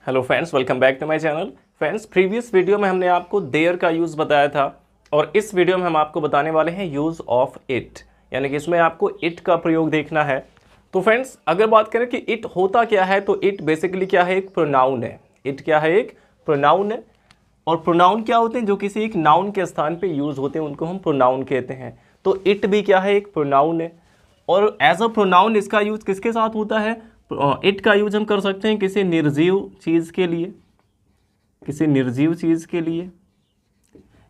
Hello friends, welcome back to my channel. Friends, previous video में हमने आपको there का यूज़ बताया था और इस वीडियो में हम आपको बताने वाले हैं यूज़ ऑफ इट, यानी कि इसमें आपको इट का प्रयोग देखना है। तो फ्रेंड्स, अगर बात करें कि इट होता क्या है, तो इट बेसिकली क्या है, एक प्रोनाउन है। इट क्या है, एक प्रोनाउन है। और प्रोनाउन क्या होते हैं, जो किसी एक नाउन के स्थान पे यूज़ होते हैं, उनको हम प्रोनाउन कहते हैं। तो इट भी क्या है, एक प्रोनाउन है। और एज अ प्रोनाउन इसका यूज़ किसके साथ होता है, इट का यूज हम कर सकते हैं किसी निर्जीव चीज़ के लिए, किसी निर्जीव चीज़ के लिए,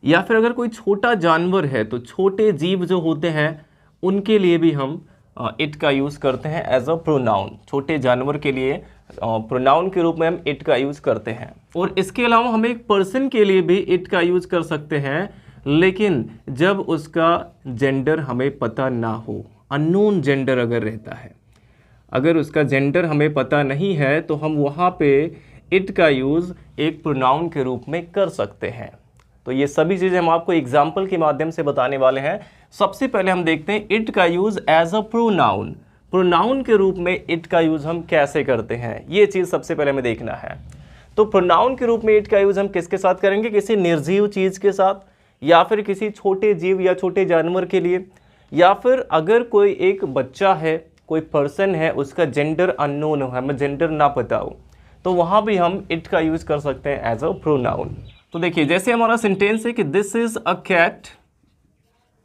या फिर अगर कोई छोटा जानवर है तो छोटे जीव जो होते हैं उनके लिए भी हम इट का यूज़ करते हैं एज अ प्रोनाउन। छोटे जानवर के लिए प्रोनाउन के रूप में हम इट का यूज़ करते हैं। और इसके अलावा हम एक पर्सन के लिए भी इट का यूज़ कर सकते हैं, लेकिन जब उसका जेंडर हमें पता ना हो, अननोन जेंडर अगर रहता है, अगर उसका जेंडर हमें पता नहीं है, तो हम वहाँ पे इट का यूज़ एक प्रोनाउन के रूप में कर सकते हैं। तो ये सभी चीज़ें हम आपको एग्जाम्पल के माध्यम से बताने वाले हैं। सबसे पहले हम देखते हैं इट का use as a pronoun. Pronoun के रूप में इट का यूज़ हम कैसे करते हैं, ये चीज़ सबसे पहले हमें देखना है। तो प्रोनाउन के रूप में इट का यूज़ हम किसके साथ करेंगे, किसी निर्जीव चीज़ के साथ, या फिर किसी छोटे जीव या छोटे जानवर के लिए, या फिर अगर कोई एक बच्चा है, कोई पर्सन है, उसका जेंडर अननोन हो, हमें जेंडर ना पता हो, तो वहाँ भी हम इट का यूज़ कर सकते हैं एज अ प्रोनाउन। तो देखिए, जैसे हमारा सेंटेंस है कि this is a cat,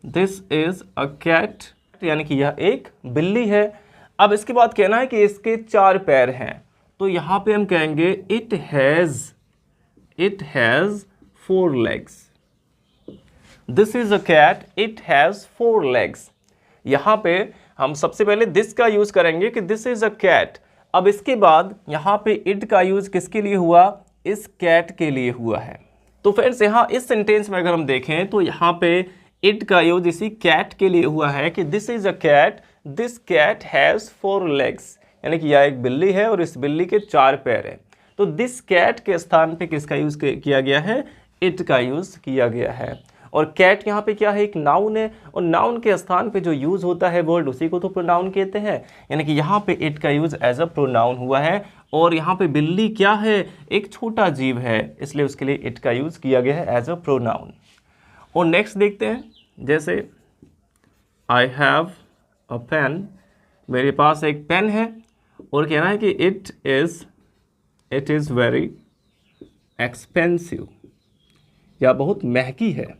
this is a cat, यानी कि यह एक बिल्ली है। अब इसके बाद कहना है कि इसके 4 पैर हैं, तो यहाँ पे हम कहेंगे it has 4 legs। This is a cat, it has 4 legs। यहाँ पे हम सबसे पहले दिस का यूज़ करेंगे कि दिस इज़ अ कैट। अब इसके बाद यहाँ पे इट का यूज़ किसके लिए हुआ, इस कैट के लिए हुआ है। तो फ्रेंड्स, यहाँ इस सेंटेंस में अगर हम देखें तो यहाँ पे इट का यूज़ इसी कैट के लिए हुआ है कि this is a cat, this cat has 4 legs, यानी कि यह एक बिल्ली है और इस बिल्ली के 4 पैर हैं। तो दिस कैट के स्थान पे किसका यूज़ किया गया है, इट का यूज़ किया गया है। और कैट यहाँ पे क्या है, एक नाउन है, और नाउन के स्थान पे जो यूज़ होता है वर्ड, उसी को तो प्रोनाउन कहते हैं। यानी कि यहाँ पे इट का यूज़ एज अ प्रोनाउन हुआ है। और यहाँ पे बिल्ली क्या है, एक छोटा जीव है, इसलिए उसके लिए इट का यूज़ किया गया है एज अ प्रोनाउन। और नेक्स्ट देखते हैं, जैसे आई हैव अ पेन, मेरे पास एक पेन है, और कहना है कि इट इज़ वेरी एक्सपेंसिव, या बहुत महंगी है।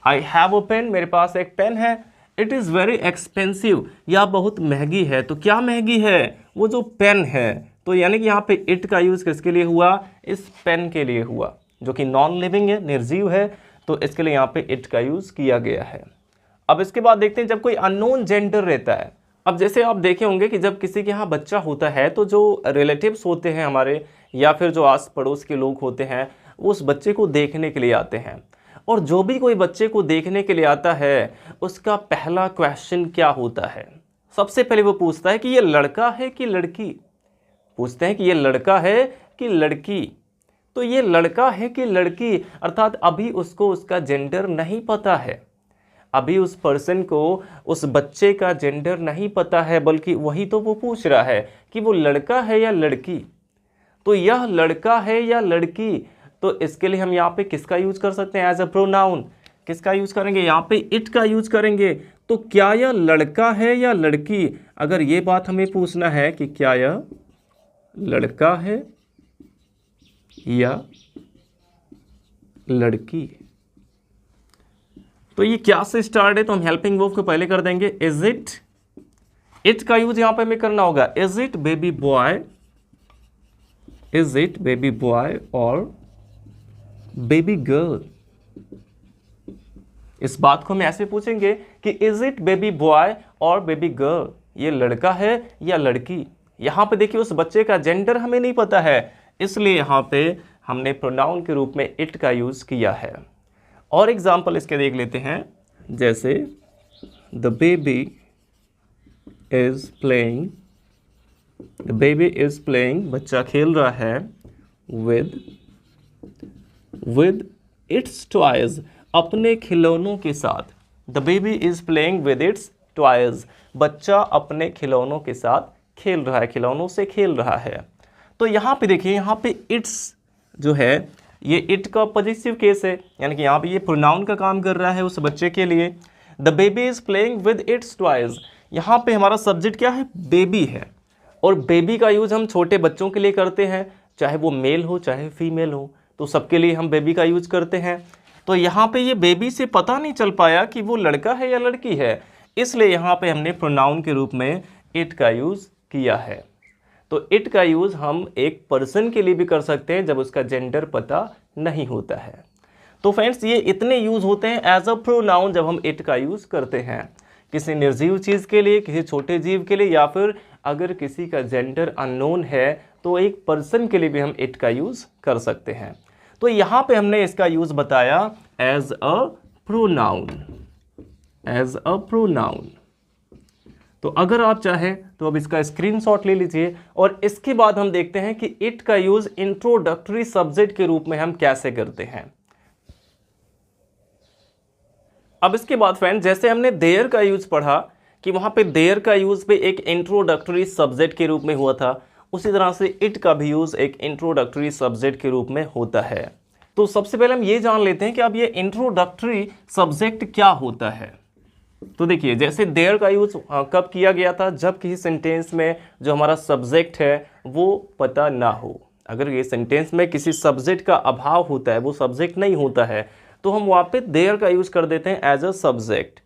आई हैव अ पेन, मेरे पास एक पेन है, इट इज़ वेरी एक्सपेंसिव, या बहुत महंगी है। तो क्या महंगी है, वो जो पेन है। तो यानी कि यहाँ पे इट का यूज़ किसके लिए हुआ, इस पेन के लिए हुआ, जो कि नॉन लिविंग है, निर्जीव है, तो इसके लिए यहाँ पे इट का यूज़ किया गया है। अब इसके बाद देखते हैं जब कोई अननोन जेंडर रहता है। अब जैसे आप देखे होंगे कि जब किसी के यहाँ बच्चा होता है, तो जो रिलेटिव्स होते हैं हमारे, या फिर जो आस पड़ोस के लोग होते हैं, वो उस बच्चे को देखने के लिए आते हैं। और जो भी कोई बच्चे को देखने के लिए आता है, उसका पहला क्वेश्चन क्या होता है, सबसे पहले वो पूछता है कि ये लड़का है कि लड़की। पूछते हैं कि ये लड़का है कि लड़की। तो ये लड़का है कि लड़की, अर्थात अभी उसको उसका जेंडर नहीं पता है, अभी उस पर्सन को उस बच्चे का जेंडर नहीं पता है, बल्कि वही तो वो पूछ रहा है कि वो लड़का है या लड़की। तो यह लड़का है या लड़की, तो इसके लिए हम यहाँ पे किसका यूज कर सकते हैं एज अ प्रोनाउन, किसका यूज करेंगे, यहाँ पे इट का यूज करेंगे। तो क्या यह लड़का है या लड़की, अगर ये बात हमें पूछना है कि क्या यह लड़का है या लड़की, तो ये क्या से स्टार्ट है, तो हम हेल्पिंग वर्ब को पहले कर देंगे इज इट। इट का यूज यहां पे हमें करना होगा, is it baby boy, is it baby boy और बेबी गर्ल। इस बात को हम ऐसे पूछेंगे कि इज इट बेबी बॉय और बेबी गर्ल, ये लड़का है या लड़की। यहां पे देखिए उस बच्चे का जेंडर हमें नहीं पता है, इसलिए यहां पे हमने प्रोनाउन के रूप में इट का यूज किया है। और एग्जाम्पल इसके देख लेते हैं, जैसे the baby is playing, the baby is playing, बच्चा खेल रहा है, विद इट्स टॉयज, अपने खिलौनों के साथ। The baby is playing with its toys, बच्चा अपने खिलौनों के साथ खेल रहा है, खिलौनों से खेल रहा है। तो यहाँ पे देखिए, यहाँ पे इट्स जो है ये इट का पॉजिटिव केस है, यानी कि यहाँ पे ये प्रोनाउन का काम कर रहा है उस बच्चे के लिए। The baby is playing with its toys, यहाँ पे हमारा सब्जेक्ट क्या है, बेबी है। और बेबी का यूज़ हम छोटे बच्चों के लिए करते हैं, चाहे वो मेल हो चाहे फीमेल हो, तो सबके लिए हम बेबी का यूज़ करते हैं। तो यहाँ पे ये बेबी से पता नहीं चल पाया कि वो लड़का है या लड़की है, इसलिए यहाँ पे हमने प्रोनाउन के रूप में इट का यूज़ किया है। तो इट का यूज़ हम एक पर्सन के लिए भी कर सकते हैं जब उसका जेंडर पता नहीं होता है। तो फ्रेंड्स, ये इतने यूज़ होते हैं एज अ प्रोनाउन जब हम इट का यूज़ करते हैं किसी निर्जीव चीज़ के लिए, किसी छोटे जीव के लिए, या फिर अगर किसी का जेंडर अननोन है तो एक पर्सन के लिए भी हम इट का यूज़ कर सकते हैं। तो यहाँ पे हमने इसका यूज़ बताया as a pronoun, as a pronoun. तो अगर आप चाहें तो अब इसका स्क्रीनशॉट ले लीजिए, और इसके बाद हम देखते हैं कि इट का यूज़ इंट्रोडक्टरी सब्जेक्ट के रूप में हम कैसे करते हैं। अब इसके बाद फ्रेंड, जैसे हमने देयर का यूज़ पढ़ा कि वहाँ पे देयर का यूज़ भी एक इंट्रोडक्टरी सब्जेक्ट के रूप में हुआ था, उसी तरह से इट का भी यूज़ एक इंट्रोडक्टरी सब्जेक्ट के रूप में होता है। तो सबसे पहले हम ये जान लेते हैं कि अब ये इंट्रोडक्टरी सब्जेक्ट क्या होता है। तो देखिए, जैसे देयर का यूज़ कब किया गया था, जब किसी सेंटेंस में जो हमारा सब्जेक्ट है वो पता ना हो। अगर ये सेंटेंस में किसी सब्जेक्ट का अभाव होता है, वो सब्जेक्ट नहीं होता है, तो हम वहाँ पे देयर का यूज़ कर देते हैं एज अ सब्जेक्ट।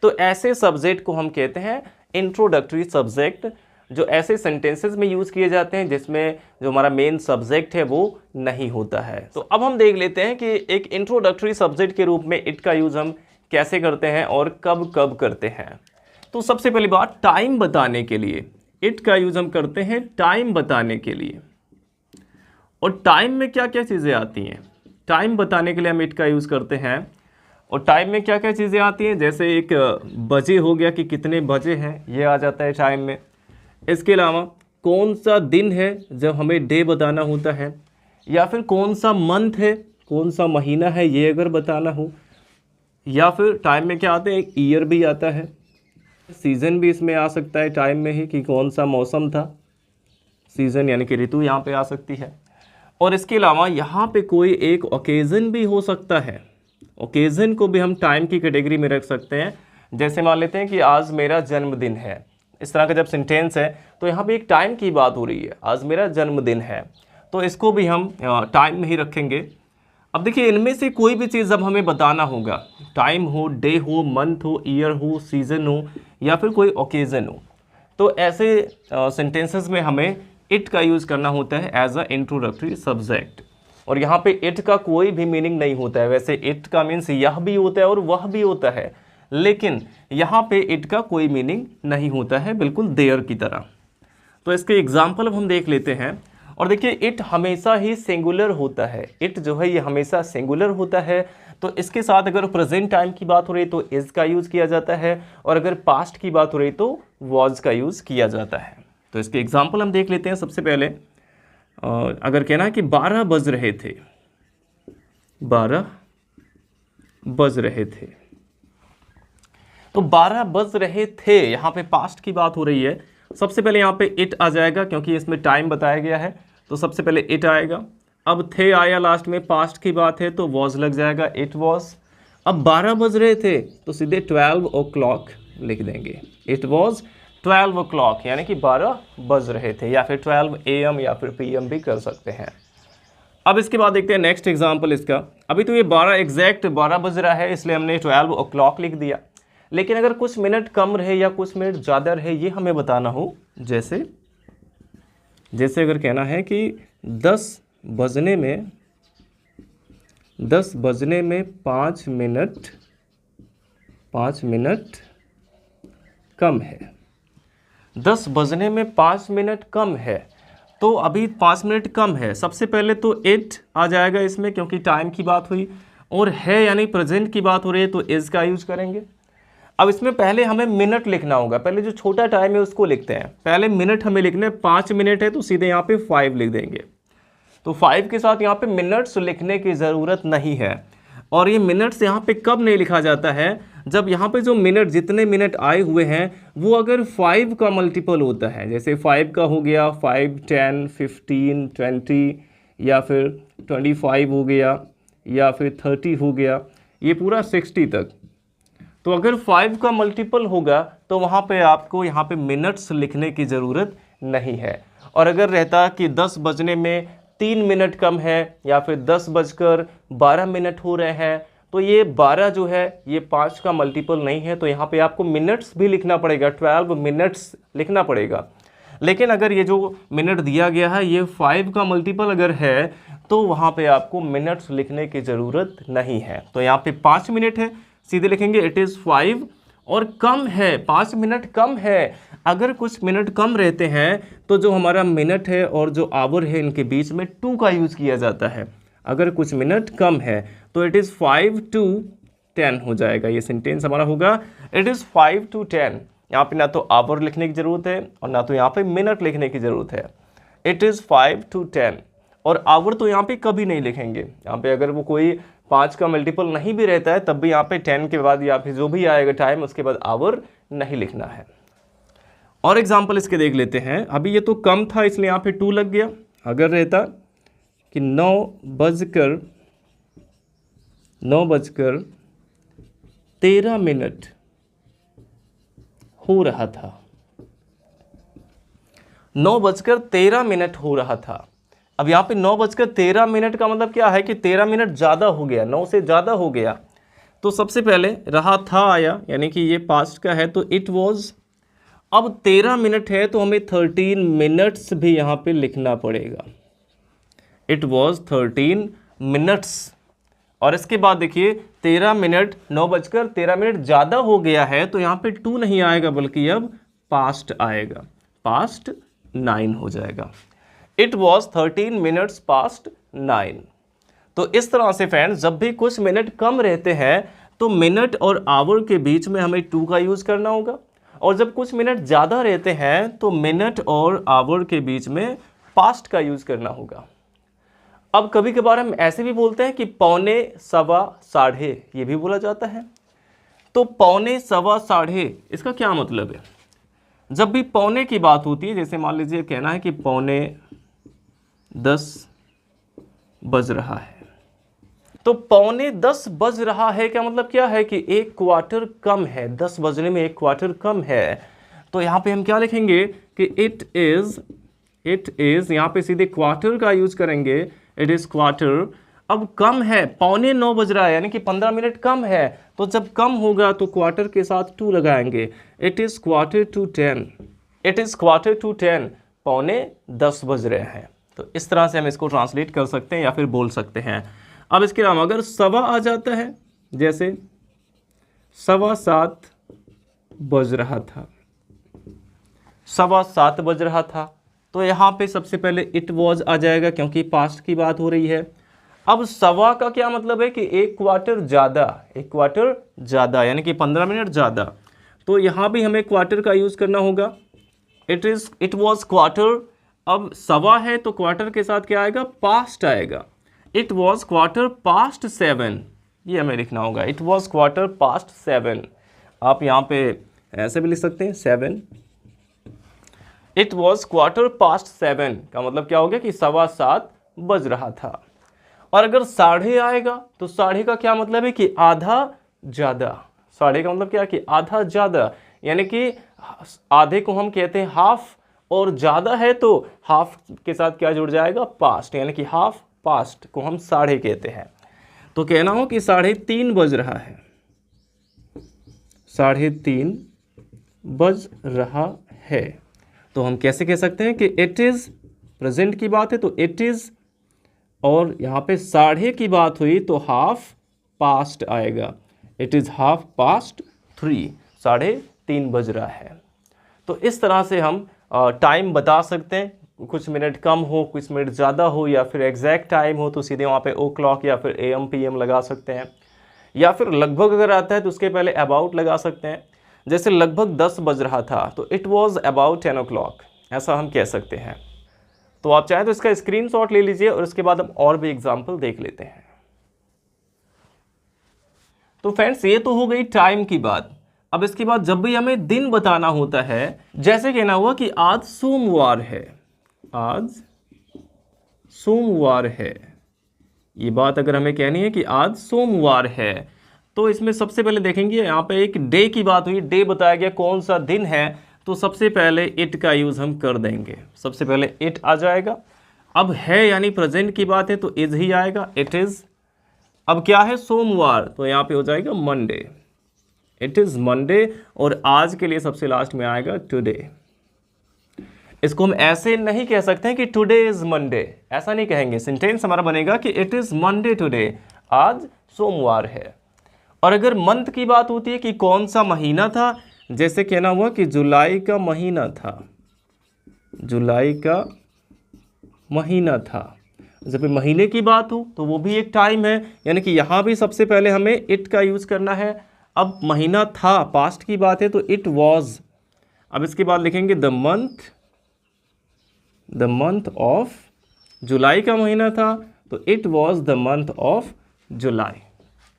तो ऐसे सब्जेक्ट को हम कहते हैं इंट्रोडक्टरी सब्जेक्ट, जो ऐसे सेंटेंसेस में यूज़ किए जाते हैं जिसमें जो हमारा मेन सब्जेक्ट है वो नहीं होता है। तो अब हम देख लेते हैं कि एक इंट्रोडक्टरी सब्जेक्ट के रूप में इट का यूज़ हम कैसे करते हैं और कब कब करते हैं। तो सबसे पहली बात, टाइम बताने के लिए इट का यूज़ हम करते हैं टाइम बताने के लिए। और टाइम में क्या क्या चीज़ें आती हैं, टाइम बताने के लिए हम इट का यूज़ करते हैं। और टाइम में क्या क्या चीज़ें आती हैं, जैसे एक बजे हो गया कि कितने बजे हैं, ये आ जाता है टाइम में। इसके अलावा कौन सा दिन है जब हमें डे बताना होता है, या फिर कौन सा मंथ है, कौन सा महीना है, ये अगर बताना हो। या फिर टाइम में क्या आते हैं, एक ईयर भी आता है, सीज़न भी इसमें आ सकता है टाइम में ही, कि कौन सा मौसम था, सीज़न यानी कि ऋतु यहाँ पे आ सकती है। और इसके अलावा यहाँ पे कोई एक ओकेज़न भी हो सकता है, ओकेज़न को भी हम टाइम की कैटेगरी में रख सकते हैं। जैसे मान लेते हैं कि आज मेरा जन्मदिन है, इस तरह का जब सेंटेंस है तो यहाँ पे एक टाइम की बात हो रही है, आज मेरा जन्मदिन है, तो इसको भी हम टाइम में ही रखेंगे। अब देखिए, इनमें से कोई भी चीज़ जब हमें बताना होगा, टाइम हो, डे हो, मंथ हो, ईयर हो, सीज़न हो, या फिर कोई ओकेज़न हो, तो ऐसे सेंटेंसेस में हमें इट का यूज़ करना होता है एज अ इंट्रोडक्टरी सब्जेक्ट। और यहाँ पे इट का कोई भी मीनिंग नहीं होता है। वैसे इट का मीन्स यह भी होता है और वह भी होता है, लेकिन यहाँ पे इट का कोई मीनिंग नहीं होता है, बिल्कुल देयर की तरह। तो इसके एग्जाम्पल अब हम देख लेते हैं। और देखिए, इट हमेशा ही सिंगुलर होता है, इट जो है ये हमेशा सिंगुलर होता है। तो इसके साथ अगर प्रेजेंट टाइम की बात हो रही तो इज़ का यूज़ किया जाता है, और अगर पास्ट की बात हो रही तो वॉज का यूज़ किया जाता है। तो इसके एग्जाम्पल हम देख लेते हैं। सबसे पहले अगर कहना है कि 12 बज रहे थे, 12 बज रहे थे, तो 12 बज रहे थे यहाँ पे पास्ट की बात हो रही है। सबसे पहले यहाँ पे इट आ जाएगा क्योंकि इसमें टाइम बताया गया है, तो सबसे पहले इट आएगा। अब थे आया लास्ट में, पास्ट की बात है तो वॉज लग जाएगा, इट वॉज। अब 12 बज रहे थे तो सीधे 12 o'clock लिख देंगे, इट वॉज 12 o'clock, यानी कि 12 बज रहे थे, या फिर 12 AM या फिर PM भी कर सकते हैं। अब इसके बाद देखते हैं नेक्स्ट एग्जाम्पल इसका। अभी तो ये 12 एग्जैक्ट 12 बज रहा है, इसलिए हमने 12 o'clock लिख दिया। लेकिन अगर कुछ मिनट कम रहे या कुछ मिनट ज़्यादा रहे, ये हमें बताना हो, जैसे अगर कहना है कि 10 बजने में 5 मिनट कम है, 10 बजने में 5 मिनट कम है, तो अभी 5 मिनट कम है। सबसे पहले तो इट आ जाएगा इसमें क्योंकि टाइम की बात हुई, और है यानी प्रेजेंट की बात हो रही है तो इज़ का यूज़ करेंगे। अब इसमें पहले हमें मिनट लिखना होगा, पहले जो छोटा टाइम है उसको लिखते हैं। पहले मिनट हमें लिखना है, 5 मिनट है तो सीधे यहाँ पे 5 लिख देंगे। तो 5 के साथ यहाँ पे मिनट्स लिखने की ज़रूरत नहीं है। और ये मिनट्स यहाँ पे कब नहीं लिखा जाता है, जब यहाँ पे जो मिनट, जितने मिनट आए हुए हैं वो अगर 5 का मल्टीपल होता है, जैसे 5 का हो गया 5, 10, 15, 20 या फिर 25 हो गया या फिर 30 हो गया, ये पूरा 60 तक, तो अगर 5 का मल्टीपल होगा तो वहाँ पे आपको यहाँ पे मिनट्स लिखने की ज़रूरत नहीं है। और अगर रहता कि 10 बजने में 3 मिनट कम है या फिर 10 बजकर 12 मिनट हो रहे हैं, तो ये 12 जो है ये 5 का मल्टीपल नहीं है, तो यहाँ पे आपको मिनट्स भी लिखना पड़ेगा, 12 मिनट्स लिखना पड़ेगा। लेकिन अगर ये जो मिनट दिया गया है ये 5 का मल्टीपल अगर है तो वहाँ पे आपको मिनट्स लिखने की ज़रूरत नहीं है। तो यहाँ पे 5 मिनट है, सीधे लिखेंगे इट इज़ 5, और कम है 5 मिनट कम है। अगर कुछ मिनट कम रहते हैं तो जो हमारा मिनट है और जो आवर है इनके बीच में 2 का यूज़ किया जाता है। अगर कुछ मिनट कम है तो इट इज़ 5 to 10 हो जाएगा, ये सेंटेंस हमारा होगा इट इज़ 5 to 10। यहाँ पे ना तो आवर लिखने की ज़रूरत है और ना तो यहाँ पे मिनट लिखने की ज़रूरत है। इट इज़ 5 to 10, और आवर तो यहाँ पे कभी नहीं लिखेंगे। यहाँ पे अगर वो कोई 5 का मल्टीपल नहीं भी रहता है तब भी यहाँ पे 10 के बाद या फिर जो भी आएगा टाइम उसके बाद आवर नहीं लिखना है। और एग्जाम्पल इसके देख लेते हैं। अभी ये तो कम था इसलिए यहाँ पे 2 लग गया। अगर रहता कि 9 बजकर 13 मिनट हो रहा था, 9 बजकर 13 मिनट हो रहा था। अब यहाँ पे 9 बजकर 13 मिनट का मतलब क्या है कि 13 मिनट ज़्यादा हो गया, 9 से ज़्यादा हो गया। तो सबसे पहले रहा था आया, यानी कि ये पास्ट का है तो इट वॉज। अब 13 मिनट है तो हमें 13 मिनट्स भी यहाँ पे लिखना पड़ेगा। It was 13 minutes. और इसके बाद देखिए 13 मिनट, 9 बजकर 13 मिनट ज़्यादा हो गया है तो यहाँ पे 2 नहीं आएगा बल्कि अब पास्ट आएगा, पास्ट 9 हो जाएगा। It was 13 minutes past 9। तो इस तरह से फ्रेंड्स जब भी कुछ मिनट कम रहते हैं तो मिनट और आवर के बीच में हमें 2 का यूज़ करना होगा, और जब कुछ मिनट ज़्यादा रहते हैं तो मिनट और आवर के बीच में पास्ट का यूज़ करना होगा। अब कभी कभार हम ऐसे भी बोलते हैं कि पौने, सवा, साढ़े, ये भी बोला जाता है। तो पौने, सवा, साढ़े, इसका क्या मतलब है? जब भी पौने की बात होती है, जैसे मान लीजिए कहना है कि पौने 10 बज रहा है, तो पौने 10 बज रहा है क्या मतलब क्या है कि 1 क्वार्टर कम है, 10 बजने में 1 क्वार्टर कम है। तो यहाँ पे हम क्या लिखेंगे कि इट इज़, यहाँ पे सीधे क्वार्टर का यूज करेंगे, इट इज़ क्वार्टर। अब कम है, पौने 9 बज रहा है यानी कि 15 मिनट कम है, तो जब कम होगा तो क्वार्टर के साथ 2 लगाएंगे। It is quarter to 10, it is quarter to 10, पौने 10 बज रहे हैं। तो इस तरह से हम इसको ट्रांसलेट कर सकते हैं या फिर बोल सकते हैं। अब इसके अलावा अगर सवा आ जाता है, जैसे 7:15 बज रहा था, 7:15 बज रहा था, तो यहाँ पे सबसे पहले इट वॉज आ जाएगा क्योंकि पास्ट की बात हो रही है। अब सवा का क्या मतलब है कि 1 क्वार्टर ज़्यादा, 1 क्वार्टर ज़्यादा यानी कि 15 मिनट ज़्यादा। तो यहाँ भी हमें क्वार्टर का यूज़ करना होगा। It was quarter. अब सवा है तो क्वार्टर के साथ क्या आएगा? पास्ट आएगा। इट वॉज क्वार्टर पास्ट 7, ये हमें लिखना होगा। It was quarter past 7। आप यहाँ पे ऐसे भी लिख सकते हैं 7। इट वॉज क्वार्टर पास्ट 7 का मतलब क्या हो गया कि 7:15 बज रहा था। और अगर साढ़े आएगा तो साढ़े का क्या मतलब है कि आधा ज़्यादा। साढ़े का मतलब क्या है कि आधा ज़्यादा, यानी कि आधे को हम कहते हैं हाफ, और ज़्यादा है तो हाफ के साथ क्या जुड़ जाएगा? पास्ट, यानी कि हाफ पास्ट को हम साढ़े कहते हैं। तो कहना हो कि 3:30 बज रहा है, 3:30 बज रहा है, तो हम कैसे कह सकते हैं कि इट इज़, प्रेजेंट की बात है तो इट इज़, और यहाँ पे साढ़े की बात हुई तो हाफ पास्ट आएगा। इट इज़ हाफ पास्ट 3, 3:30 बज रहा है। तो इस तरह से हम टाइम बता सकते हैं। कुछ मिनट कम हो, कुछ मिनट ज़्यादा हो, या फिर एग्जैक्ट टाइम हो तो सीधे वहाँ पे ओ क्लॉक या फिर AM PM लगा सकते हैं, या फिर लगभग अगर आता है तो उसके पहले अबाउट लगा सकते हैं। जैसे लगभग 10 बज रहा था तो इट वॉज अबाउट 10 o'clock, ऐसा हम कह सकते हैं। तो आप चाहें तो इसका स्क्रीनशॉट ले लीजिए और उसके बाद हम और भी एग्जाम्पल देख लेते हैं। तो फ्रेंड्स ये तो हो गई टाइम की बात। अब इसके बाद जब भी हमें दिन बताना होता है, जैसे कहना हुआ कि आज सोमवार है, आज सोमवार है, ये बात अगर हमें कहनी है कि आज सोमवार है, तो इसमें सबसे पहले देखेंगे यहाँ पे एक डे की बात हुई, डे बताया गया कौन सा दिन है, तो सबसे पहले इट का यूज़ हम कर देंगे, सबसे पहले इट आ जाएगा। अब है यानी प्रेजेंट की बात है तो इज ही आएगा, इट इज़। अब क्या है सोमवार, तो यहाँ पे हो जाएगा मंडे, इट इज़ मंडे। और आज के लिए सबसे लास्ट में आएगा टुडे। इसको हम ऐसे नहीं कह सकते हैं कि टुडे इज़ मंडे, ऐसा नहीं कहेंगे। सेंटेंस हमारा बनेगा कि इट इज़ मंडे टुडे, आज सोमवार है। और अगर मंथ की बात होती है कि कौन सा महीना था, जैसे कहना हुआ कि जुलाई का महीना था, जुलाई का महीना था। जब महीने की बात हो तो वो भी एक टाइम है, यानी कि यहाँ भी सबसे पहले हमें इट का यूज़ करना है। अब महीना था, पास्ट की बात है तो इट वॉज। अब इसके बाद लिखेंगे द मंथ ऑफ, जुलाई का महीना था तो it was the month of July.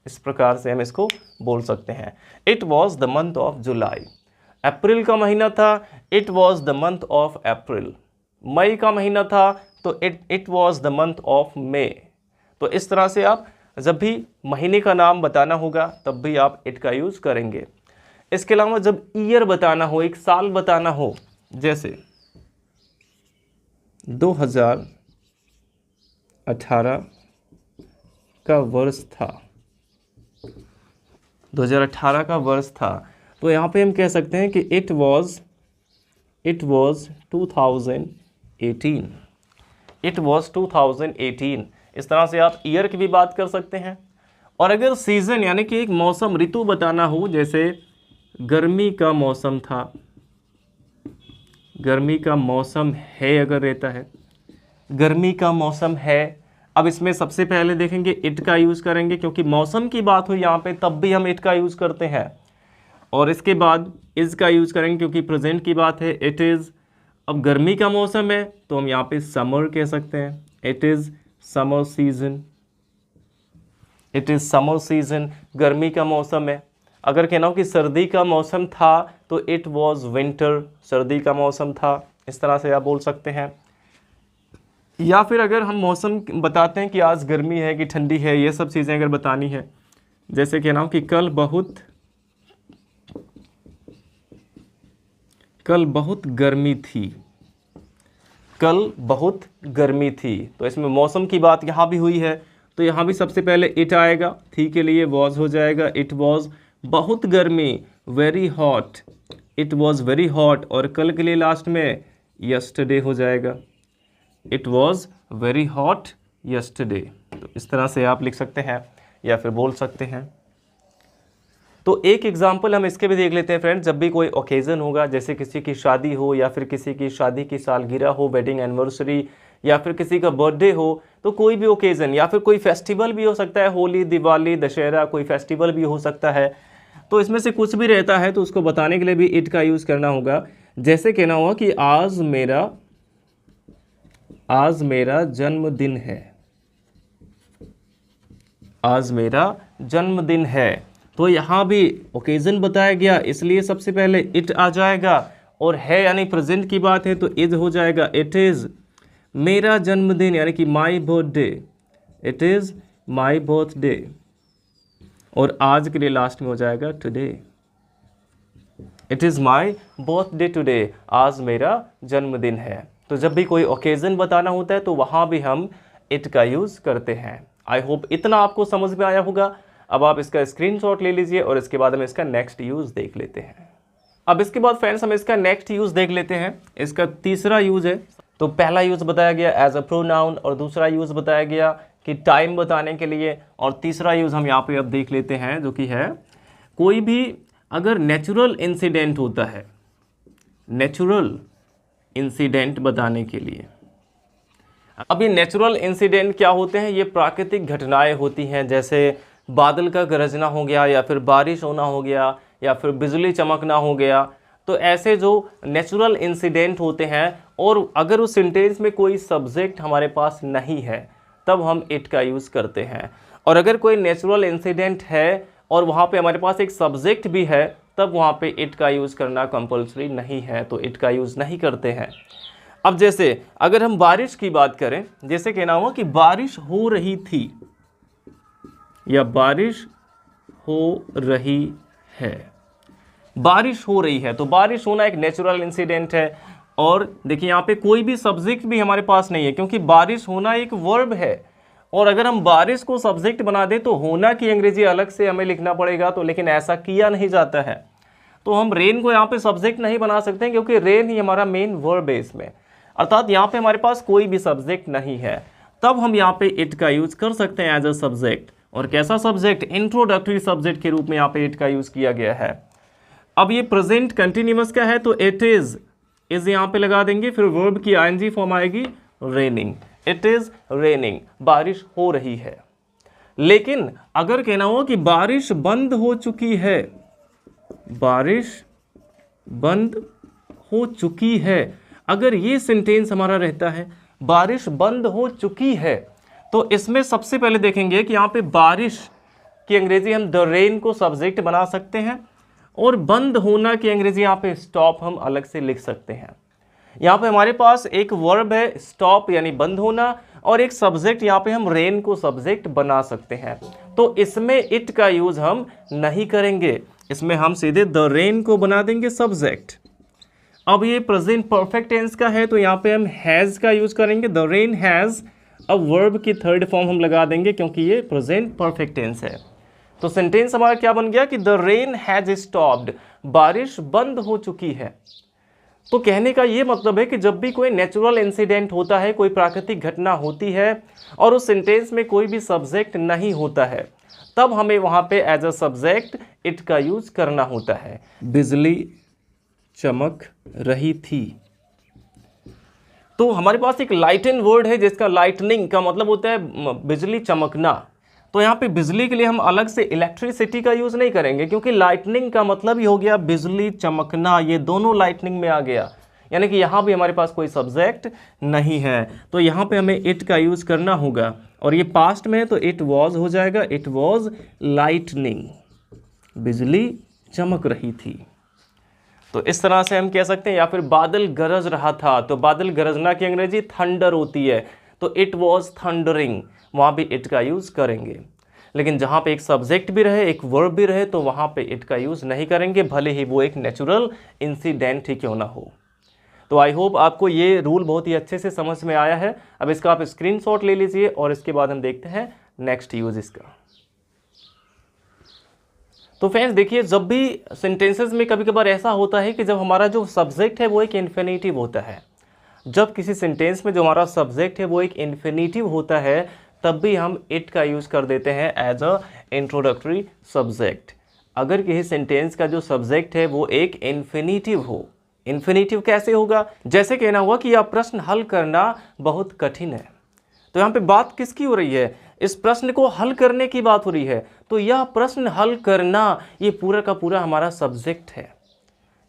इस प्रकार से हम इसको बोल सकते हैं, it was the month of July. अप्रैल का महीना था, it was the month of April. मई का महीना था तो it was the month of May. तो इस तरह से आप जब भी महीने का नाम बताना होगा तब भी आप इट का यूज़ करेंगे। इसके अलावा जब ईयर बताना हो, एक साल बताना हो, जैसे 2018 का वर्ष था, 2018 का वर्ष था, तो यहाँ पे हम कह सकते हैं कि इट वॉज 2018, इट वॉज 2018। इस तरह से आप ईयर की भी बात कर सकते हैं। और अगर सीज़न यानी कि एक मौसम, ऋतु बताना हो, जैसे गर्मी का मौसम था, गर्मी का मौसम है, अगर रहता है गर्मी का मौसम है। अब इसमें सबसे पहले देखेंगे इट का यूज़ करेंगे, क्योंकि मौसम की बात हुई यहाँ पे तब भी हम इट का यूज़ करते हैं। और इसके बाद इज़ का यूज़ करेंगे क्योंकि प्रेजेंट की बात है, इट इज़। अब गर्मी का मौसम है तो हम यहाँ पे समर कह सकते हैं, it is summer season, it is summer season, गर्मी का मौसम है। अगर कहना हो कि सर्दी का मौसम था तो इट वॉज विंटर, सर्दी का मौसम था। इस तरह से आप बोल सकते हैं। या फिर अगर हम मौसम बताते हैं कि आज गर्मी है कि ठंडी है, ये सब चीज़ें अगर बतानी है, जैसे कहना हो कि कल बहुत गर्मी थी, कल बहुत गर्मी थी। तो इसमें मौसम की बात यहाँ भी हुई है तो यहाँ भी सबसे पहले इट आएगा, थी के लिए वॉज हो जाएगा, इट वॉज बहुत गर्मी, very hot, it was very hot. और कल के लिए लास्ट में यस्टरडे हो जाएगा, it was very hot yesterday. तो इस तरह से आप लिख सकते हैं या फिर बोल सकते हैं। तो एक एग्जाम्पल हम इसके भी देख लेते हैं फ्रेंड्स। जब भी कोई ओकेज़न होगा, जैसे किसी की शादी हो या फिर किसी की शादी की सालगिरह हो, वेडिंग एनिवर्सरी, या फिर किसी का बर्थडे हो, तो कोई भी ओकेज़न या फिर कोई फेस्टिवल भी हो सकता है, होली, दिवाली, दशहरा, कोई फेस्टिवल भी हो सकता है। तो इसमें से कुछ भी रहता है तो उसको बताने के लिए भी इट का यूज़ करना होगा। जैसे कहना हुआ कि आज मेरा जन्मदिन है, आज मेरा जन्मदिन है। तो यहाँ भी ओकेज़न बताया गया, इसलिए सबसे पहले इट आ जाएगा। और है यानी प्रेजेंट की बात है तो इज हो जाएगा, इट इज़ मेरा जन्मदिन, यानी कि my birthday, it is my birthday. और आज के लिए लास्ट में हो जाएगा today, it is my birthday today, आज मेरा जन्मदिन है। तो जब भी कोई ओकेज़न बताना होता है तो वहाँ भी हम इट का यूज़ करते हैं। आई होप इतना आपको समझ में आया होगा। अब आप इसका स्क्रीनशॉट ले लीजिए और इसके बाद हम इसका नेक्स्ट यूज़ देख लेते हैं। अब इसके बाद फ्रेंड्स हम इसका नेक्स्ट यूज़ देख लेते हैं। इसका तीसरा यूज़ है, तो पहला यूज़ बताया गया एज अ प्रोनाउन, और दूसरा यूज़ बताया गया कि टाइम बताने के लिए, और तीसरा यूज़ हम यहाँ पे अब देख लेते हैं, जो कि है कोई भी अगर नेचुरल इंसिडेंट होता है, नेचुरल इंसिडेंट बताने के लिए। अब ये नेचुरल इंसिडेंट क्या होते हैं? ये प्राकृतिक घटनाएं होती हैं, जैसे बादल का गरजना हो गया, या फिर बारिश होना हो गया, या फिर बिजली चमकना हो गया। तो ऐसे जो नेचुरल इंसिडेंट होते हैं, और अगर उस सेंटेंस में कोई सब्जेक्ट हमारे पास नहीं है तब हम इट का यूज़ करते हैं। और अगर कोई नेचुरल इंसिडेंट है और वहाँ पे हमारे पास एक सब्जेक्ट भी है, तब वहाँ पे इट का यूज़ करना कंपल्सरी नहीं है, तो इट का यूज़ नहीं करते हैं। अब जैसे अगर हम बारिश की बात करें, जैसे कहना हुआ कि बारिश हो रही थी या बारिश हो रही है। बारिश हो रही है, तो बारिश होना एक नेचुरल इंसिडेंट है, और देखिए यहाँ पे कोई भी सब्जेक्ट भी हमारे पास नहीं है, क्योंकि बारिश होना एक वर्ब है, और अगर हम बारिश को सब्जेक्ट बना दें तो होना की अंग्रेजी अलग से हमें लिखना पड़ेगा, तो लेकिन ऐसा किया नहीं जाता है। तो हम रेन को यहाँ पे सब्जेक्ट नहीं बना सकते हैं, क्योंकि रेन ही हमारा मेन वर्ब है इसमें, अर्थात यहाँ पे हमारे पास कोई भी सब्जेक्ट नहीं है। तब हम यहाँ पे इट का यूज कर सकते हैं एज अ सब्जेक्ट। और कैसा सब्जेक्ट? इंट्रोडक्टरी सब्जेक्ट के रूप में यहाँ पे इट का यूज किया गया है। अब ये प्रेजेंट कंटिन्यूअस का है, तो इट इज यहाँ पे लगा देंगे, फिर वर्ब की आईएनजी फॉर्म आएगी रेनिंग। इट इज रेनिंग, बारिश हो रही है। लेकिन अगर कहना हो कि बारिश बंद हो चुकी है, बारिश बंद हो चुकी है, अगर ये सेंटेंस हमारा रहता है बारिश बंद हो चुकी है, तो इसमें सबसे पहले देखेंगे कि यहाँ पे बारिश की अंग्रेजी हम द रेन को सब्जेक्ट बना सकते हैं, और बंद होना की अंग्रेजी यहाँ पे स्टॉप हम अलग से लिख सकते हैं। यहाँ पे हमारे पास एक वर्ब है स्टॉप यानी बंद होना, और एक सब्जेक्ट यहाँ पे हम रेन को सब्जेक्ट बना सकते हैं। तो इसमें इट का यूज हम नहीं करेंगे, इसमें हम सीधे द रेन को बना देंगे सब्जेक्ट। अब ये प्रेजेंट परफेक्ट टेंस का है, तो यहाँ पे हम हैज़ का यूज करेंगे, द रेन हैज़। अब वर्ब की थर्ड फॉर्म हम लगा देंगे, क्योंकि ये प्रेजेंट परफेक्ट टेंस है। तो सेंटेंस हमारा क्या बन गया कि द रेन हैज स्टॉप्ड, बारिश बंद हो चुकी है। तो कहने का ये मतलब है कि जब भी कोई नेचुरल इंसिडेंट होता है, कोई प्राकृतिक घटना होती है, और उस सेंटेंस में कोई भी सब्जेक्ट नहीं होता है, तब हमें वहाँ पे एज अ सब्जेक्ट इट का यूज करना होता है। बिजली चमक रही थी, तो हमारे पास एक लाइटन वर्ड है जिसका लाइटनिंग का मतलब होता है बिजली चमकना। तो यहाँ पे बिजली के लिए हम अलग से इलेक्ट्रिसिटी का यूज नहीं करेंगे, क्योंकि लाइटनिंग का मतलब ही हो गया बिजली चमकना, ये दोनों लाइटनिंग में आ गया, यानी कि यहाँ भी हमारे पास कोई सब्जेक्ट नहीं है। तो यहाँ पे हमें इट का यूज करना होगा, और ये पास्ट में है तो इट वॉज हो जाएगा, इट वॉज लाइटनिंग, बिजली चमक रही थी। तो इस तरह से हम कह सकते हैं। या फिर बादल गरज रहा था, तो बादल गरजना की अंग्रेजी थंडर होती है, तो इट वॉज थंडरिंग, वहाँ भी इट का यूज़ करेंगे। लेकिन जहाँ पे एक सब्जेक्ट भी रहे, एक वर्ब भी रहे, तो वहाँ पे इट का यूज़ नहीं करेंगे, भले ही वो एक नेचुरल इंसिडेंट ही क्यों ना हो। तो आई होप आपको ये रूल बहुत ही अच्छे से समझ में आया है। अब इसका आप स्क्रीनशॉट ले लीजिए, और इसके बाद हम देखते हैं नेक्स्ट यूज़ इसका। तो फ्रेंड्स देखिए, जब भी सेंटेंसेस में कभी कभार ऐसा होता है कि जब हमारा जो सब्जेक्ट है वो एक इन्फिनिटिव होता है, जब किसी सेंटेंस में जो हमारा सब्जेक्ट है वो एक इन्फिनिटिव होता है, तब भी हम इट का यूज़ कर देते हैं एज अ इंट्रोडक्टरी सब्जेक्ट। अगर किसी सेंटेंस का जो सब्जेक्ट है वो एक इन्फिनिटिव हो। इन्फिनिटिव कैसे होगा? जैसे कहना हुआ कि यह प्रश्न हल करना बहुत कठिन है, तो यहाँ पे बात किसकी हो रही है? इस प्रश्न को हल करने की बात हो रही है। तो यह प्रश्न हल करना, ये पूरा का पूरा हमारा सब्जेक्ट है,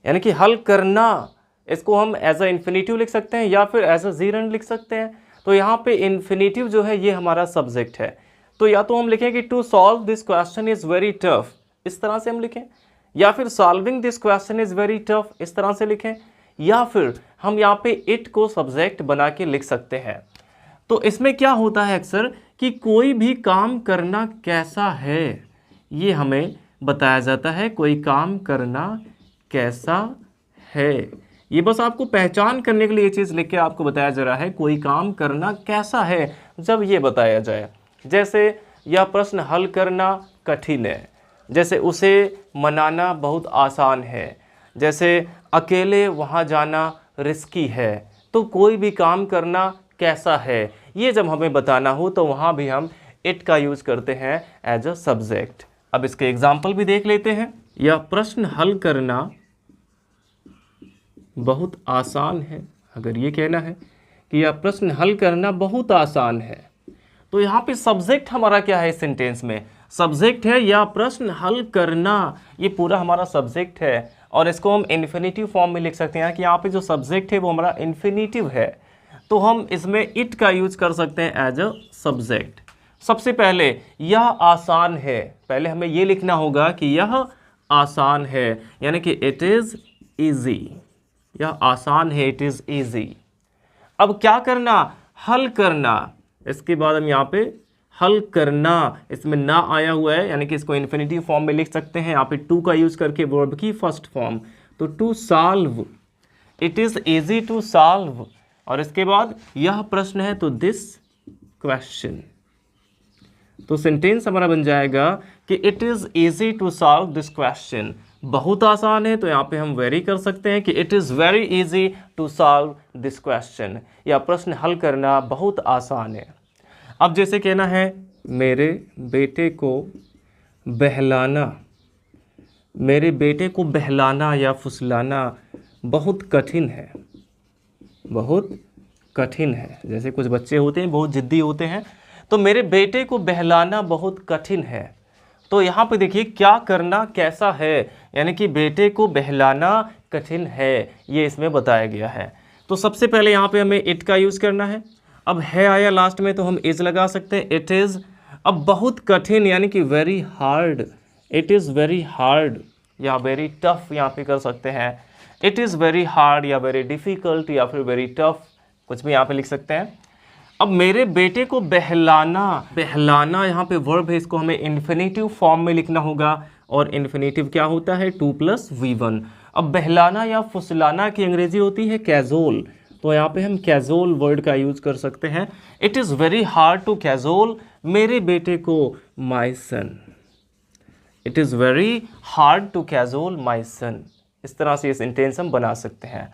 यानी कि हल करना, इसको हम एज अ इन्फिनिटिव लिख सकते हैं या फिर एज अ जीरंड लिख सकते हैं। तो यहाँ पे इन्फिनिटिव जो है ये हमारा सब्जेक्ट है। तो या तो हम लिखें कि to solve this question is very tough, इस तरह से हम लिखें, या फिर solving this question is very tough, इस तरह से लिखें, या फिर हम यहाँ पे इट को सब्जेक्ट बना के लिख सकते हैं। तो इसमें क्या होता है अक्सर कि कोई भी काम करना कैसा है ये हमें बताया जाता है। कोई काम करना कैसा है, ये बस आपको पहचान करने के लिए ये चीज़ लिख के आपको बताया जा रहा है। कोई काम करना कैसा है जब ये बताया जाए, जैसे यह प्रश्न हल करना कठिन है, जैसे उसे मनाना बहुत आसान है, जैसे अकेले वहाँ जाना रिस्की है। तो कोई भी काम करना कैसा है, ये जब हमें बताना हो तो वहाँ भी हम इट का यूज़ करते हैं एज अ सब्जेक्ट। अब इसके एग्जाम्पल भी देख लेते हैं। यह प्रश्न हल करना बहुत आसान है, अगर ये कहना है कि यह प्रश्न हल करना बहुत आसान है, तो यहाँ पे सब्जेक्ट हमारा क्या है? इस सेंटेंस में सब्जेक्ट है या प्रश्न हल करना, ये पूरा हमारा सब्जेक्ट है, और इसको हम इन्फिनिटिव फॉर्म में लिख सकते हैं कि यहाँ पे जो सब्जेक्ट है वो हमारा इन्फिनिटिव है, तो हम इसमें इट का यूज कर सकते हैं एज अ सब्जेक्ट। सबसे पहले यह आसान है, पहले हमें यह लिखना होगा कि यह आसान है, यानी कि इट इज इजी, यह आसान है, इट इज इजी। अब क्या करना, हल करना। इसके बाद हम यहाँ पे हल करना, इसमें ना आया हुआ है, यानी कि इसको इन्फिनिटिव फॉर्म में लिख सकते हैं यहाँ पे टू का यूज करके, वर्ब की फर्स्ट फॉर्म। तो to solve, it is easy to solve. और इसके बाद यह प्रश्न है तो दिस क्वेश्चन। तो सेंटेंस हमारा बन जाएगा कि it is easy to solve this question. बहुत आसान है तो यहाँ पे हम वेरी कर सकते हैं कि it is very easy to solve this question, या प्रश्न हल करना बहुत आसान है। अब जैसे कहना है मेरे बेटे को बहलाना, मेरे बेटे को बहलाना या फुसलाना बहुत कठिन है, बहुत कठिन है। जैसे कुछ बच्चे होते हैं बहुत जिद्दी होते हैं, तो मेरे बेटे को बहलाना बहुत कठिन है। तो यहाँ पे देखिए क्या करना कैसा है, यानी कि बेटे को बहलाना कठिन है, ये इसमें बताया गया है। तो सबसे पहले यहाँ पे हमें इट का यूज़ करना है। अब है आया लास्ट में तो हम इज लगा सकते हैं, इट इज़। अब बहुत कठिन यानी कि very hard, it is very hard, या वेरी टफ यहाँ पे कर सकते हैं। इट इज़ वेरी हार्ड या वेरी डिफ़िकल्ट या फिर वेरी टफ, कुछ भी यहाँ पे लिख सकते हैं। अब मेरे बेटे को बहलाना, बहलाना यहाँ पे वर्ब है, इसको हमें इन्फिनेटिव फॉर्म में लिखना होगा, और इन्फिनेटिव क्या होता है 2 + V1। अब बहलाना या फुसलाना की अंग्रेजी होती है कैजोल, तो यहाँ पे हम कैजोल वर्ड का यूज़ कर सकते हैं। It is very hard to cajole मेरे बेटे को my son, it is very hard to cajole my son. इस तरह से ये सेंटेंस हम बना सकते हैं।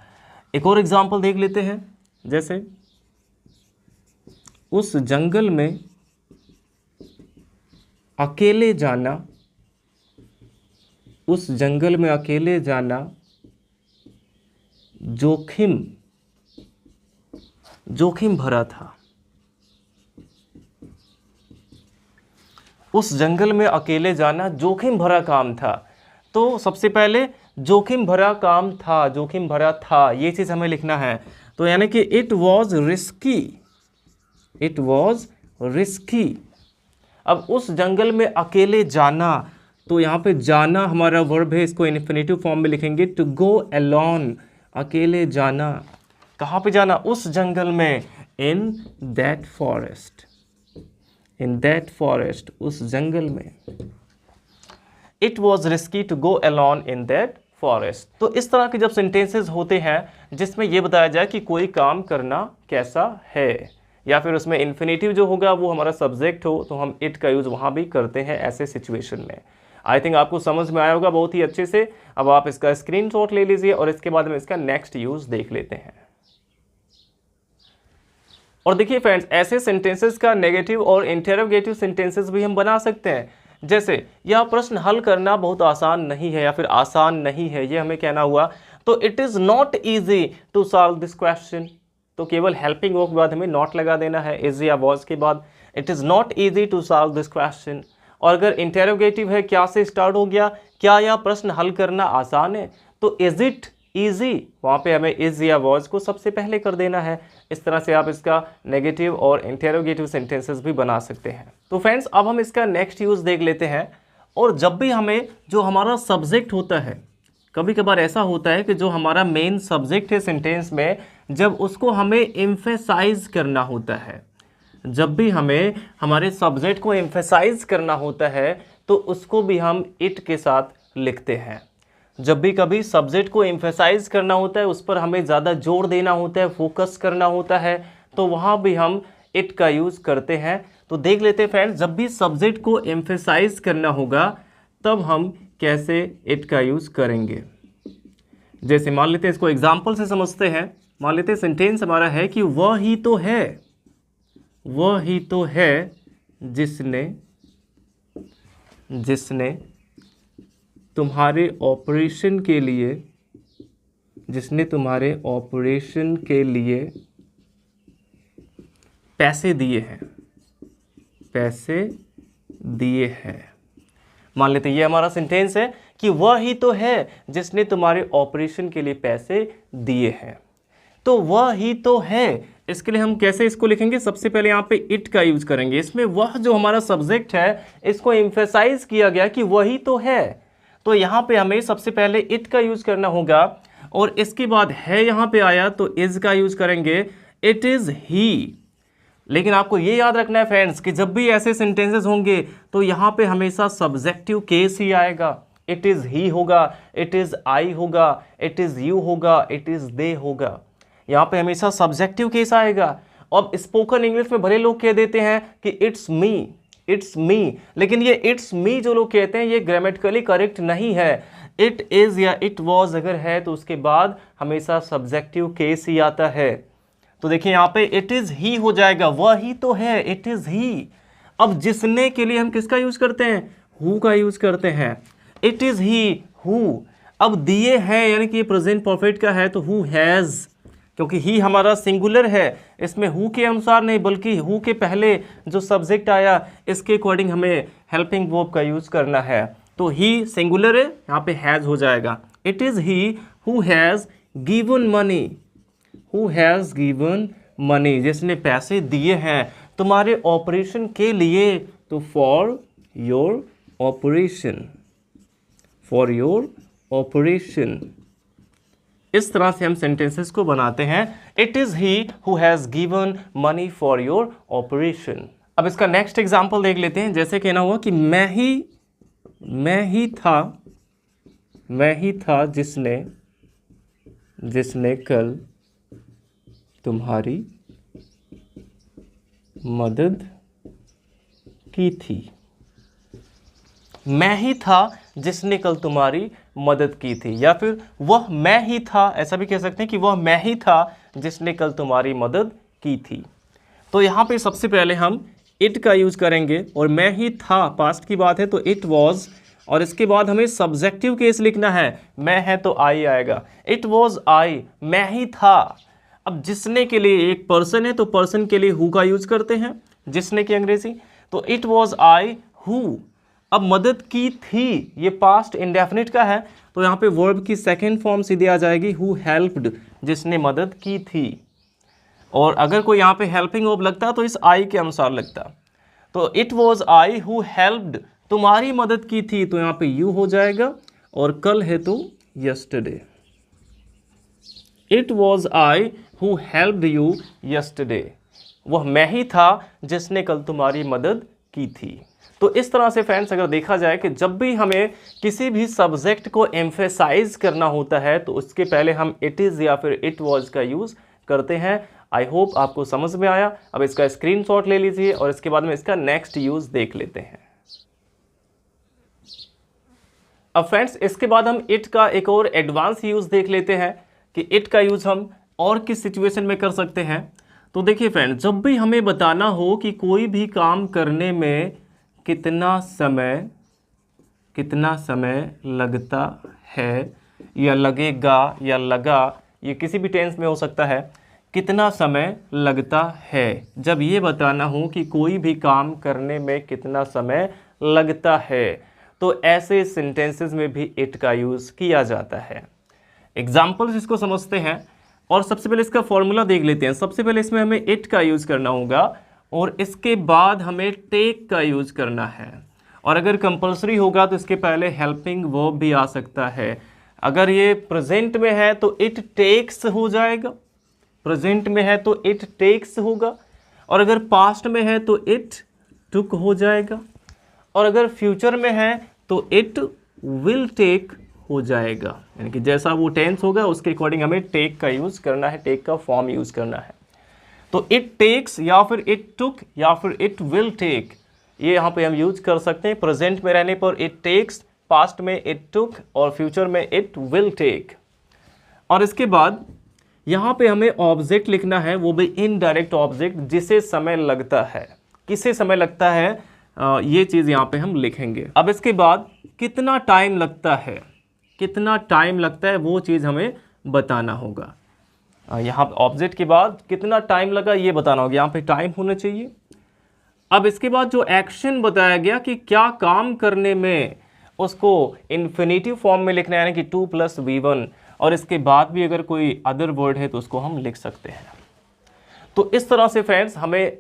एक और एग्जाम्पल देख लेते हैं, जैसे उस जंगल में अकेले जाना, उस जंगल में अकेले जाना जोखिम भरा था। उस जंगल में अकेले जाना जोखिम भरा काम था। तो सबसे पहले जोखिम भरा काम था, जोखिम भरा था, ये चीज़ हमें लिखना है। तो यानी कि it was risky, it was risky. अब उस जंगल में अकेले जाना, तो यहाँ पे जाना हमारा वर्ब है, इसको इन्फिनेटिव फॉर्म में लिखेंगे टू गो अलोन, अकेले जाना। कहाँ पे जाना, उस जंगल में, in that forest, in that forest, उस जंगल में। It was risky to go alone in that forest. तो इस तरह के जब सेंटेंसेस होते हैं जिसमें यह बताया जाए कि कोई काम करना कैसा है, या फिर उसमें इन्फिनेटिव जो होगा वो हमारा सब्जेक्ट हो, तो हम इट का यूज़ वहाँ भी करते हैं ऐसे सिचुएशन में। आई थिंक आपको समझ में आया होगा बहुत ही अच्छे से। अब आप इसका स्क्रीनशॉट ले लीजिए और इसके बाद में इसका नेक्स्ट यूज़ देख लेते हैं। और देखिए फ्रेंड्स, ऐसे सेंटेंसेस का नेगेटिव और इंटरोगेटिव सेंटेंसेस भी हम बना सकते हैं। जैसे यह प्रश्न हल करना बहुत आसान नहीं है या फिर आसान नहीं है, ये हमें कहना हुआ, तो it is not easy to solve this question. तो केवल हेल्पिंग वर्ब के बाद हमें नॉट लगा देना है, इज या वॉज के बाद। It is not easy to solve this question. और अगर इंटेरोगेटिव है, क्या से स्टार्ट हो गया, क्या यह प्रश्न हल करना आसान है, तो इज इट ईजी, वहाँ पे हमें इज या वॉज को सबसे पहले कर देना है। इस तरह से आप इसका नेगेटिव और इंटेरोगेटिव सेंटेंसेस भी बना सकते हैं। तो फ्रेंड्स, अब हम इसका नेक्स्ट यूज़ देख लेते हैं। और जब भी हमें जो हमारा सब्जेक्ट होता है, कभी कभार ऐसा होता है कि जो हमारा मेन सब्जेक्ट है सेंटेंस में, जब उसको हमें एम्फेसाइज करना होता है, जब भी हमें हमारे सब्जेक्ट को एम्फेसाइज करना होता है, तो उसको भी हम इट के साथ लिखते हैं। जब भी कभी सब्जेक्ट को एम्फेसाइज करना होता है, उस पर हमें ज़्यादा जोर देना होता है, फोकस करना होता है, तो वहाँ भी हम इट का यूज़ करते हैं। तो देख लेते हैं फ्रेंड्स, जब भी सब्जेक्ट को एम्फेसाइज करना होगा तब हम कैसे इट का यूज़ करेंगे। जैसे मान लेते हैं, इसको एग्जाम्पल से समझते हैं। मान लेते हैं सेंटेंस हमारा है कि वह ही तो है, वह ही तो है जिसने तुम्हारे ऑपरेशन के लिए, जिसने तुम्हारे ऑपरेशन के लिए पैसे दिए हैं, पैसे दिए हैं। मान लेते हैं ये हमारा सेंटेंस है कि वह ही तो है जिसने तुम्हारे ऑपरेशन के लिए पैसे दिए हैं। तो वह ही तो है, इसके लिए हम कैसे इसको लिखेंगे, सबसे पहले यहाँ पे इट का यूज करेंगे। इसमें वह जो हमारा सब्जेक्ट है इसको एम्फेसाइज किया गया कि वही तो है, तो यहाँ पे हमें सबसे पहले इट का यूज करना होगा और इसके बाद है यहाँ पे आया तो इज का यूज करेंगे, इट इज ही। लेकिन आपको ये याद रखना है फ्रेंड्स कि जब भी ऐसे सेंटेंसेस होंगे तो यहाँ पे हमेशा सब्जेक्टिव केस ही आएगा। इट इज ही होगा, इट इज आई होगा, इट इज यू होगा, इट इज दे होगा, यहाँ पे हमेशा सब्जेक्टिव केस आएगा। अब स्पोकन इंग्लिश में भले लोग कह देते हैं कि इट्स मी, लेकिन ये इट्स मी जो लोग कहते हैं ये ग्रामेटिकली करेक्ट नहीं है। इट इज या इट वॉज अगर है तो उसके बाद हमेशा सब्जेक्टिव केस ही आता है। तो देखिए यहाँ पे इट इज ही हो जाएगा, वह ही तो है, इट इज ही। अब जिसने के लिए हम किसका यूज करते हैं, हु का यूज करते हैं, इट इज ही हु। अब दिए हैं यानी कि ये प्रेजेंट परफेक्ट का है तो हु हैज, क्योंकि ही हमारा सिंगुलर है, इसमें हु के अनुसार नहीं बल्कि हु के पहले जो सब्जेक्ट आया इसके अकॉर्डिंग हमें हेल्पिंग वर्ब का यूज करना है। तो ही सिंगुलर है, यहाँ पे हैज हो जाएगा। It is he who has given money, who has given money, जिसने पैसे दिए हैं तुम्हारे ऑपरेशन के लिए, तो for your operation, for your operation. इस तरह से हम सेंटेंसेस को बनाते हैं। It is he who has given money for your operation. अब इसका नेक्स्ट एग्जांपल देख लेते हैं। जैसे कहना हुआ कि मैं ही था जिसने कल तुम्हारी मदद की थी। मैं ही था जिसने कल तुम्हारी मदद की थी, या फिर वह मैं ही था, ऐसा भी कह सकते हैं कि वह मैं ही था जिसने कल तुम्हारी मदद की थी। तो यहाँ पे सबसे पहले हम इट का यूज करेंगे और मैं ही था पास्ट की बात है तो इट वॉज, और इसके बाद हमें सब्जेक्टिव केस लिखना है, मैं है तो आई आएगा, इट वॉज आई, मैं ही था। अब जिसने के लिए एक पर्सन है तो पर्सन के लिए हु का यूज करते हैं, जिसने की अंग्रेजी, तो इट वॉज आई हु। अब मदद की थी, ये पास्ट इंडेफिनिट का है तो यहाँ पे वर्ब की सेकंड फॉर्म सीधे आ जाएगी, हु हेल्प्ड, जिसने मदद की थी। और अगर कोई यहाँ पे हेल्पिंग वर्ब लगता तो इस आई के अनुसार लगता, तो it was I who helped, तुम्हारी मदद की थी, तो यहाँ पे यू हो जाएगा, और कल है तो yesterday. It was I who helped you yesterday, वह मैं ही था जिसने कल तुम्हारी मदद की थी। तो इस तरह से फ्रेंड्स अगर देखा जाए कि जब भी हमें किसी भी सब्जेक्ट को एम्फेसाइज करना होता है तो उसके पहले हम इट इज़ या फिर इट वॉज का यूज़ करते हैं। आई होप आपको समझ में आया। अब इसका स्क्रीनशॉट ले लीजिए और इसके बाद में इसका नेक्स्ट यूज़ देख लेते हैं। अब फ्रेंड्स इसके बाद हम इट का एक और एडवांस यूज़ देख लेते हैं कि इट का यूज़ हम और किस सिचुएशन में कर सकते हैं। तो देखिए फ्रेंड्स, जब भी हमें बताना हो कि कोई भी काम करने में कितना समय लगता है या लगेगा या लगा, ये किसी भी टेंस में हो सकता है, कितना समय लगता है, जब ये बताना हो कि कोई भी काम करने में कितना समय लगता है तो ऐसे सेंटेंसेस में भी इट का यूज़ किया जाता है। एग्जाम्पल्स इसको समझते हैं और सबसे पहले इसका फॉर्मूला देख लेते हैं। सबसे पहले इसमें हमें इट का यूज़ करना होगा और इसके बाद हमें टेक का यूज़ करना है, और अगर कंपलसरी होगा तो इसके पहले हेल्पिंग वर्ब भी आ सकता है। अगर ये प्रेजेंट में है तो इट टेक्स हो जाएगा, प्रेजेंट में है तो इट टेक्स होगा, और अगर पास्ट में है तो इट टुक हो जाएगा, और अगर फ्यूचर में है तो इट विल टेक हो जाएगा। यानी कि जैसा वो टेंस होगा उसके अकॉर्डिंग हमें टेक का यूज़ करना है, टेक का फॉर्म यूज़ करना है। तो इट टेक्स या फिर इट टुक या फिर इट विल टेक, ये यहाँ पे हम यूज कर सकते हैं। प्रेजेंट में रहने पर इट टेक्स, पास्ट में इट टुक और फ्यूचर में इट विल टेक। और इसके बाद यहाँ पे हमें ऑब्जेक्ट लिखना है, वो भी इनडायरेक्ट ऑब्जेक्ट, जिसे समय लगता है, किसे समय लगता है, ये चीज़ यहाँ पे हम लिखेंगे। अब इसके बाद कितना टाइम लगता है, कितना टाइम लगता है वो चीज़ हमें बताना होगा। यहाँ ऑब्जेक्ट के बाद कितना टाइम लगा ये बताना होगा, यहाँ पे टाइम होना चाहिए। अब इसके बाद जो एक्शन बताया गया कि क्या काम करने में, उसको इन्फिनेटिव फॉर्म में लिखना है, यानी कि 2 + V1, और इसके बाद भी अगर कोई अदर वर्ड है तो उसको हम लिख सकते हैं। तो इस तरह से फ्रेंड्स हमें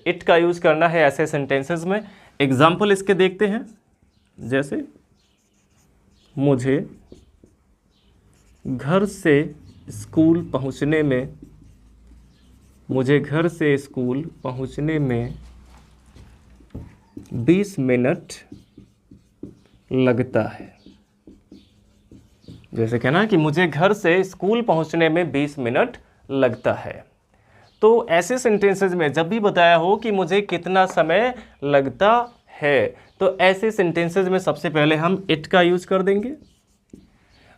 इट का यूज़ करना है ऐसे सेंटेंसेस में। एग्जाम्पल इसके देखते हैं, जैसे मुझे घर से स्कूल पहुंचने में 20 मिनट लगता है। जैसे कहना है कि मुझे घर से स्कूल पहुंचने में 20 मिनट लगता है। तो ऐसे सेंटेंसेस में जब भी बताया हो कि मुझे कितना समय लगता है, तो ऐसे सेंटेंसेस में सबसे पहले हम इट का यूज कर देंगे।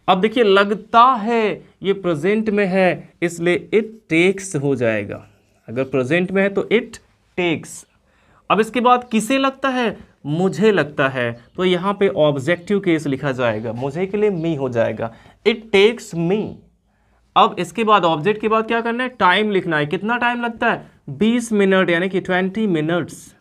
अब देखिए, लगता है ये प्रेजेंट में है, इसलिए इट टेक्स हो जाएगा। अगर प्रेजेंट में है तो इट टेक्स। अब इसके बाद किसे लगता है? मुझे लगता है, तो यहाँ पे ऑब्जेक्टिव केस लिखा जाएगा, मुझे के लिए मी हो जाएगा, इट टेक्स मी। अब इसके बाद ऑब्जेक्ट के बाद क्या करना है? टाइम लिखना है। कितना टाइम लगता है? 20 मिनट, यानी कि 20 minutes.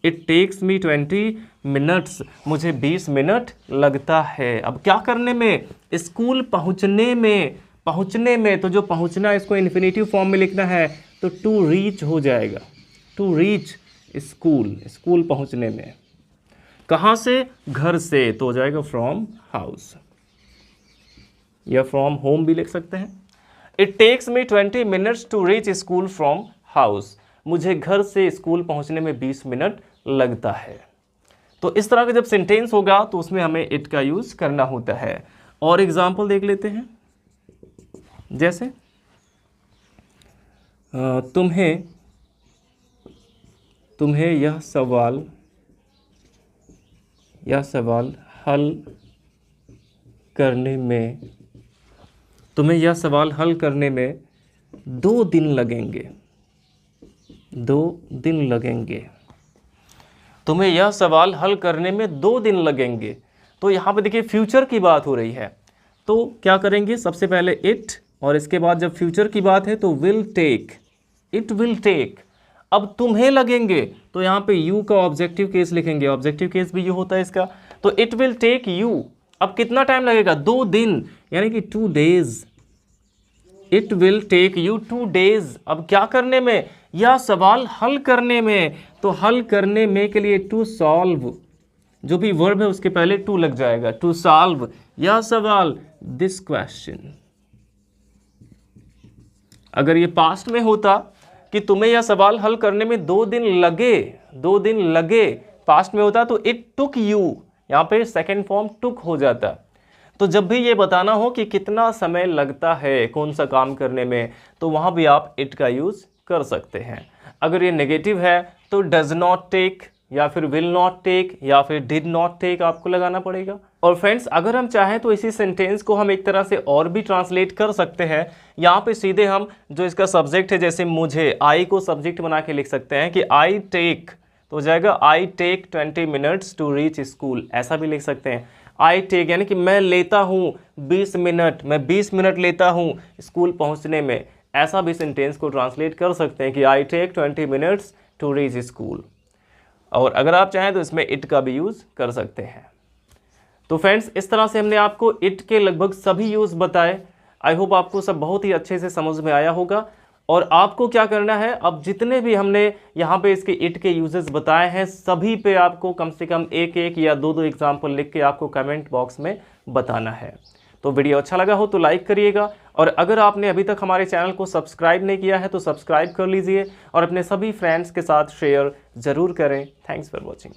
It takes me 20 minutes, मुझे 20 मिनट लगता है। अब क्या करने में? स्कूल पहुंचने में। पहुंचने में, तो जो पहुंचना इसको इन्फिनेटिव फॉर्म में लिखना है, तो टू रीच हो जाएगा। टू रीच स्कूल, स्कूल पहुंचने में। कहाँ से? घर से, तो हो जाएगा फ्रॉम हाउस, या फ्रॉम होम भी लिख सकते हैं। It takes me 20 minutes to reach school from house, मुझे घर से स्कूल पहुंचने में 20 मिनट लगता है। तो इस तरह का जब सेंटेंस होगा तो उसमें हमें इट का यूज करना होता है। और एग्जाम्पल देख लेते हैं, जैसे तुम्हें यह सवाल हल करने में 2 दिन लगेंगे। 2 दिन लगेंगे। तुम्हें यह सवाल हल करने में 2 दिन लगेंगे। तो यहाँ पे देखिए फ्यूचर की बात हो रही है, तो क्या करेंगे? सबसे पहले इट, और इसके बाद जब फ्यूचर की बात है तो will take, it will take. अब तुम्हें लगेंगे, तो यहाँ पे यू का ऑब्जेक्टिव केस लिखेंगे। ऑब्जेक्टिव केस भी यू होता है इसका। तो इट विल टेक यू। अब कितना टाइम लगेगा? 2 दिन, यानी कि 2 days. It will take you 2 days. अब क्या करने में? यह सवाल हल करने में। तो हल करने में के लिए टू सॉल्व, जो भी वर्ब है उसके पहले टू लग जाएगा। टू सॉल्व यह सवाल, दिस क्वेश्चन। अगर ये पास्ट में होता कि तुम्हें यह सवाल हल करने में 2 दिन लगे, 2 दिन लगे, पास्ट में होता तो इट टुक यू, यहाँ पे सेकेंड फॉर्म टुक हो जाता। तो जब भी ये बताना हो कि कितना समय लगता है कौन सा काम करने में, तो वहाँ भी आप इट का यूज़ कर सकते हैं। अगर ये नेगेटिव है तो डज नॉट टेक, या फिर विल नॉट टेक, या फिर डिड नॉट टेक आपको लगाना पड़ेगा। और फ्रेंड्स, अगर हम चाहें तो इसी सेंटेंस को हम एक तरह से और भी ट्रांसलेट कर सकते हैं। यहाँ पे सीधे हम जो इसका सब्जेक्ट है, जैसे मुझे, आई को सब्जेक्ट बना के लिख सकते हैं कि आई टेक, तो हो जाएगा I take 20 minutes to reach school, ऐसा भी लिख सकते हैं। आई टेक यानी कि मैं लेता हूँ 20 मिनट, मैं 20 मिनट लेता हूँ स्कूल पहुँचने में, ऐसा भी सेंटेंस को ट्रांसलेट कर सकते हैं कि I take 20 minutes to reach school. और अगर आप चाहें तो इसमें इट का भी यूज़ कर सकते हैं। तो फ्रेंड्स, इस तरह से हमने आपको इट के लगभग सभी यूज़ बताए। आई होप आपको सब बहुत ही अच्छे से समझ में आया होगा। और आपको क्या करना है, अब जितने भी हमने यहाँ पे इसके इट के यूजेस बताए हैं, सभी पे आपको कम से कम 1-1 या 2-2 एग्जाम्पल लिख के आपको कमेंट बॉक्स में बताना है। तो वीडियो अच्छा लगा हो तो लाइक करिएगा, और अगर आपने अभी तक हमारे चैनल को सब्सक्राइब नहीं किया है तो सब्सक्राइब कर लीजिए, और अपने सभी फ्रेंड्स के साथ शेयर ज़रूर करें। Thanks for watching.